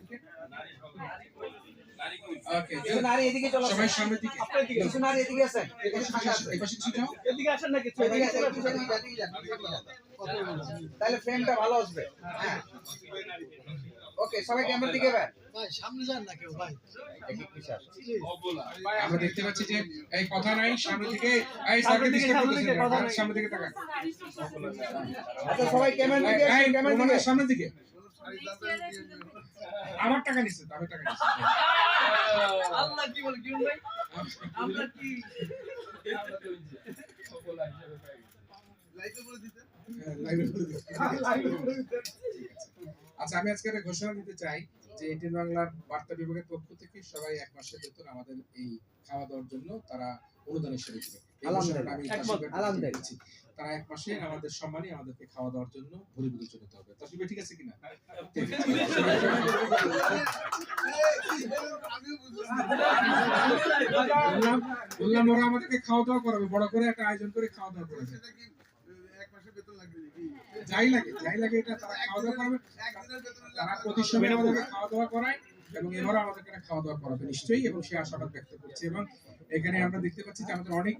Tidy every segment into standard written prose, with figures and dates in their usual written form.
দিকে ওকে কিছু নারী এদিকে চলো, সবাই সামনের দিকে কিছু নারী এদিকে আছেন, এই পাশে ছিল এদিকে আসেন না কিছু, এদিকে আছেন, এদিকে যান। তাহলে ফ্রেমটা ভালো আসবে। হ্যাঁ ওকে, সবাই ক্যামেরার দিকে ভাই। ভাই সামনে যান না কেউ ভাই। আমরা দেখতে পাচ্ছি যে এই কথা নাই সামনের দিকে, এই সামনের দিকে সামনের দিকে তাকান। আচ্ছা সবাই ক্যামেরার দিকে এই আসেন, ক্যামেরার দিকে। সামনের দিকে আমার টাকা নিছে, আমি টাকা নিছি। আল্লাহ কি বলে কি ভাই, আমরা কি লাইটে বলে দিতে। আচ্ছা, আমি আজকে একটা ঘোষণা দিতে চাই যে এটিএন বাংলার বার্তা বিভাগের পক্ষ থেকে সবাই এক মাসের বেতন আমাদের এই খাওয়া দাওয়ার জন্য তারা অনুদান হিসেবে দিবে। এই ঘোষণাটা আমি আলহামদুলিল্লাহ দিচ্ছি। তারা এক মাসে আমাদের সম্মানে আমাদেরকে খাওয়া দাওয়ার জন্য ভরিভূত চলতে হবে। তাসিফ ঠিক আছে কিনা? বললাম ওরা আমাদেরকে খাওয়া দাওয়া করাবে, বড় করে একটা আয়োজন করে খাওয়া দাওয়া করাবে। সেটা কি এক মাসের বেতন লাগবে নাকি? যাই লাগে এটা তারা খাওয়া দাওয়া করাবে। একদিনের বেতন তারা প্রতি সময় আমাদেরকে খাওয়া দাওয়া করায় এবং এবারও আমাদেরকে খাওয়া দাওয়া করাবে নিশ্চয়ই, এবং সে আশাবাদ ব্যক্ত করছে। এবং এখানে আমরা দেখতে পাচ্ছি যে আমাদের অনেক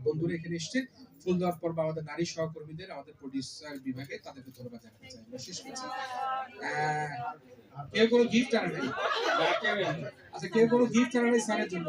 বন্ধুরা এখানে এসেছে। ফুল দেওয়ার পর আমাদের নারী সহকর্মীদের, আমাদের প্রডিউসার বিভাগে তাদেরকে ধন্যবাদ জানাতে চাই। শেষ করছি, কেউ কোনো গিফট আনে নাই? আচ্ছা, কেউ কোনো গিফট আনে নাই স্যারের জন্য?